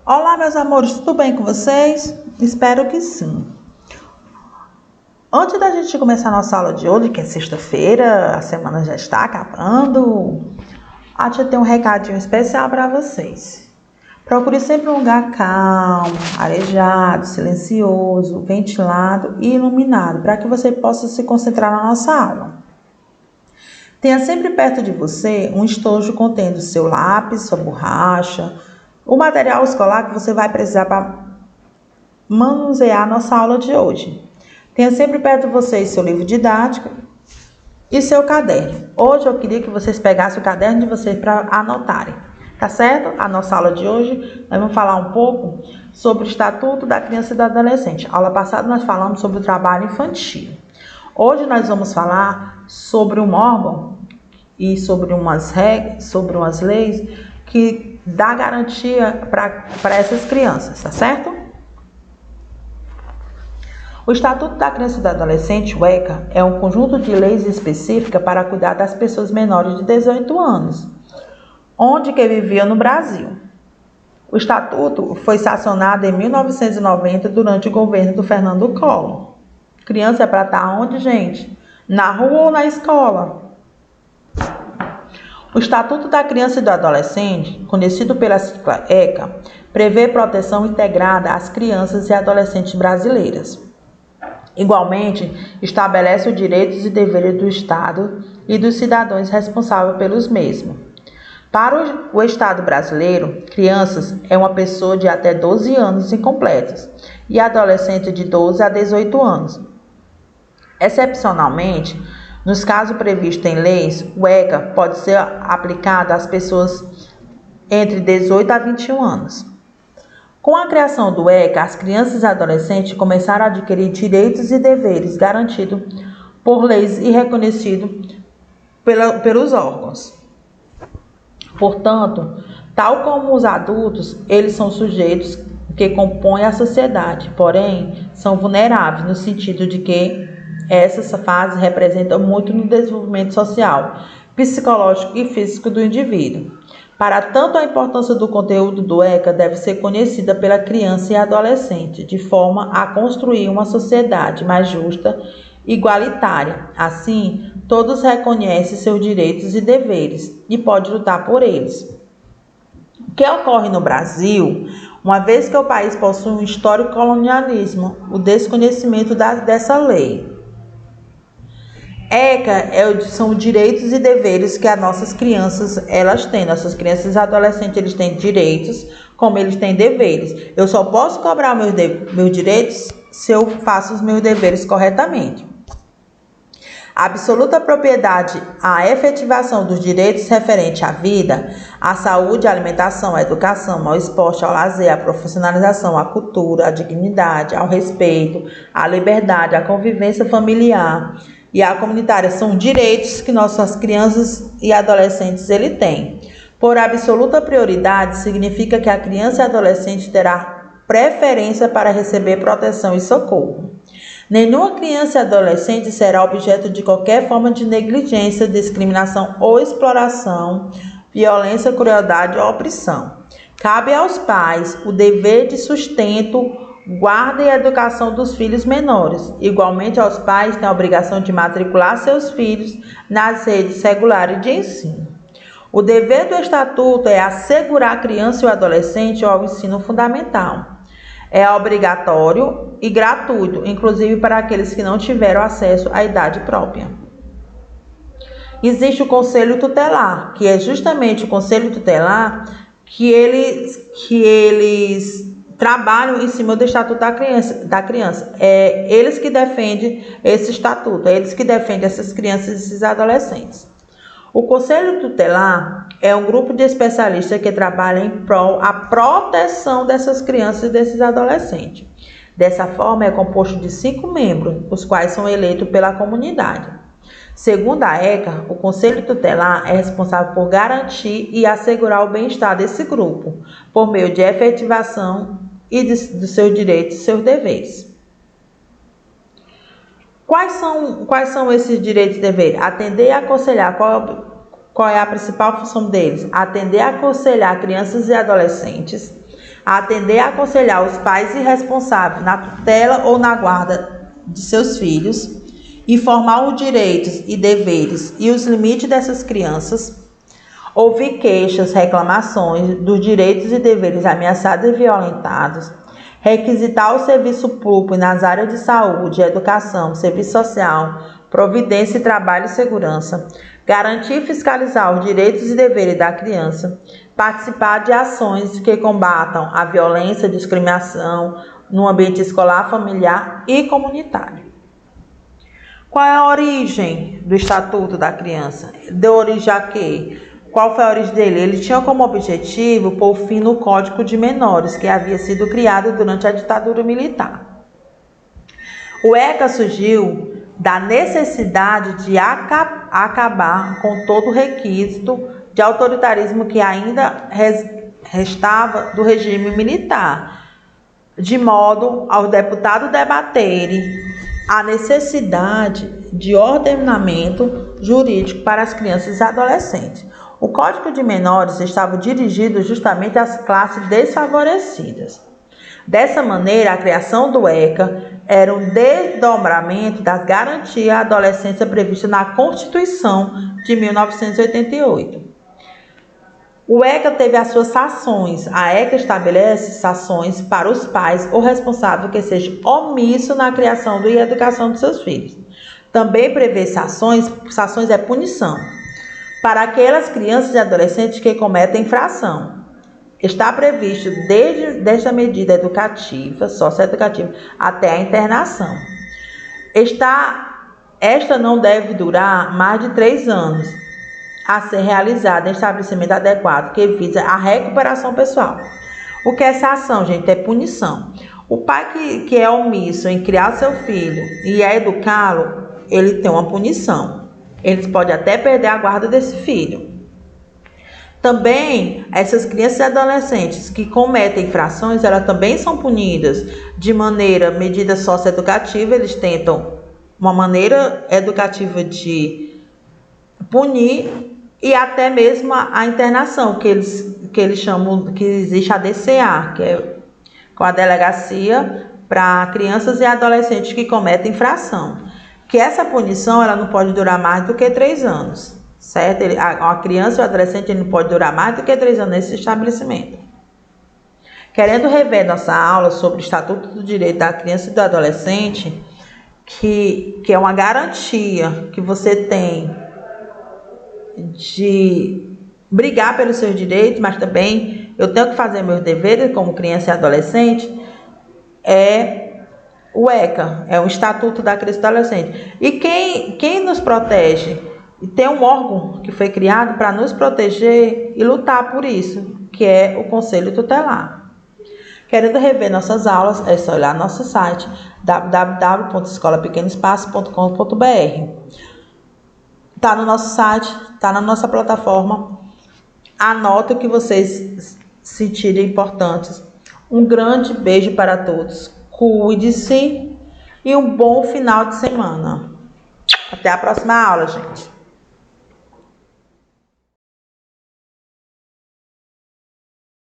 Olá, meus amores, tudo bem com vocês? Espero que sim. Antes da gente começar a nossa aula de hoje, que é sexta-feira, a semana já está acabando, a tia tem um recadinho especial para vocês. Procure sempre um lugar calmo, arejado, silencioso, ventilado e iluminado, para que você possa se concentrar na nossa aula. Tenha sempre perto de você um estojo contendo seu lápis, sua borracha, o material escolar que você vai precisar para manusear a nossa aula de hoje. Tenha sempre perto de vocês seu livro didático e seu caderno. Hoje eu queria que vocês pegassem o caderno de vocês para anotarem, tá certo? A nossa aula de hoje, nós vamos falar um pouco sobre o Estatuto da Criança e do Adolescente. A aula passada nós falamos sobre o trabalho infantil. Hoje nós vamos falar sobre um órgão e sobre umas regras, sobre umas leis que dá garantia para essas crianças, tá certo? O Estatuto da Criança e do Adolescente, o ECA, é um conjunto de leis específicas para cuidar das pessoas menores de 18 anos, onde que viviam no Brasil. O Estatuto foi sancionado em 1990 durante o governo do Fernando Collor. Criança é para estar onde, gente? Na rua ou na escola? O Estatuto da Criança e do Adolescente, conhecido pela sigla ECA, prevê proteção integrada às crianças e adolescentes brasileiras. Igualmente, estabelece os direitos e deveres do Estado e dos cidadãos responsáveis pelos mesmos. Para o Estado brasileiro, crianças é uma pessoa de até 12 anos incompletos e adolescente de 12 a 18 anos. Excepcionalmente, nos casos previstos em leis, o ECA pode ser aplicado às pessoas entre 18 a 21 anos. Com a criação do ECA, as crianças e adolescentes começaram a adquirir direitos e deveres garantidos por leis e reconhecidos pelos órgãos. Portanto, tal como os adultos, eles são sujeitos que compõem a sociedade, porém, são vulneráveis no sentido de que essa fase representa muito no desenvolvimento social, psicológico e físico do indivíduo. Para tanto, a importância do conteúdo do ECA deve ser conhecida pela criança e adolescente, de forma a construir uma sociedade mais justa e igualitária. Assim, todos reconhecem seus direitos e deveres e podem lutar por eles. O que ocorre no Brasil, uma vez que o país possui um histórico colonialismo, o desconhecimento dessa lei. ECA são direitos e deveres que as nossas crianças elas têm. Nossas crianças e adolescentes eles têm direitos, como eles têm deveres. Eu só posso cobrar meus direitos se eu faço os meus deveres corretamente. A absoluta propriedade, a efetivação dos direitos referentes à vida, à saúde, à alimentação, à educação, ao esporte, ao lazer, à profissionalização, à cultura, à dignidade, ao respeito, à liberdade, à convivência familiar e a comunitária são direitos que nossas crianças e adolescentes ele têm. Por absoluta prioridade, significa que a criança e adolescente terá preferência para receber proteção e socorro. Nenhuma criança e adolescente será objeto de qualquer forma de negligência, discriminação ou exploração, violência, crueldade ou opressão. Cabe aos pais o dever de sustento, guarda e educação dos filhos menores. Igualmente, aos pais têm a obrigação de matricular seus filhos nas redes regulares de ensino. O dever do Estatuto é assegurar a criança e o adolescente ao ensino fundamental. É obrigatório e gratuito, inclusive para aqueles que não tiveram acesso à idade própria. Existe o Conselho Tutelar, que é justamente o Conselho Tutelar que eles trabalham em cima do Estatuto da Criança. É eles que defendem esse estatuto, é eles que defendem essas crianças e esses adolescentes. O Conselho Tutelar é um grupo de especialistas que trabalha em prol a proteção dessas crianças e desses adolescentes. Dessa forma, é composto de 5 membros, os quais são eleitos pela comunidade. Segundo a ECA, o Conselho Tutelar é responsável por garantir e assegurar o bem-estar desse grupo, por meio de efetivação e dos seus direitos e seus deveres. Quais são esses direitos e deveres? Atender e aconselhar. Qual é a principal função deles? Atender e aconselhar crianças e adolescentes atender e aconselhar os pais irresponsáveis na tutela ou na guarda de seus filhos, informar os direitos e deveres e os limites dessas crianças, ouvir queixas, reclamações dos direitos e deveres ameaçados e violentados, requisitar o serviço público nas áreas de saúde, educação, serviço social, providência e trabalho e segurança, garantir e fiscalizar os direitos e deveres da criança, participar de ações que combatam a violência e discriminação no ambiente escolar, familiar e comunitário. Qual é a origem do Estatuto da Criança? Deu origem a quê? Qual foi a origem dele? Ele tinha como objetivo pôr fim no Código de Menores, que havia sido criado durante a ditadura militar. O ECA surgiu da necessidade de acabar com todo o requisito de autoritarismo que ainda restava do regime militar, de modo aos deputados debaterem a necessidade de ordenamento jurídico para as crianças e adolescentes. O Código de Menores estava dirigido justamente às classes desfavorecidas. Dessa maneira, a criação do ECA era um desdobramento das garantias à adolescência previstas na Constituição de 1988. O ECA teve as suas sanções. A ECA estabelece sanções para os pais ou responsável que seja omisso na criação e educação de seus filhos. Também prevê sanções é punição, para aquelas crianças e adolescentes que cometem infração. Está previsto desde a medida educativa, socioeducativa, até a internação. Esta não deve durar mais de 3 anos, a ser realizada em estabelecimento adequado, que visa a recuperação pessoal. O que é essa ação, gente? É punição. O pai que é omisso em criar seu filho e a educá-lo, ele tem uma punição. Eles podem até perder a guarda desse filho. Também, essas crianças e adolescentes que cometem infrações, elas também são punidas de medida socioeducativa. Eles tentam uma maneira educativa de punir e até mesmo a internação, que eles chamam, que existe a DCA, que é com a delegacia para crianças e adolescentes que cometem infração. Que essa punição ela não pode durar mais do que 3 anos. Certo? A criança ou adolescente não pode durar mais do que 3 anos nesse estabelecimento. Querendo rever nossa aula sobre o Estatuto do Direito da Criança e do Adolescente, que é uma garantia que você tem de brigar pelos seus direitos, mas também eu tenho que fazer meus deveres como criança e adolescente, é o ECA, é o Estatuto da Criança e do Adolescente. E quem nos protege? E tem um órgão que foi criado para nos proteger e lutar por isso, que é o Conselho Tutelar. Querendo rever nossas aulas, é só olhar nosso site www.escolapequenoespaço.com.br. Está no nosso site, está na nossa plataforma. Anota o que vocês sentirem importantes. Um grande beijo para todos. Cuide-se e um bom final de semana. Até a próxima aula, gente.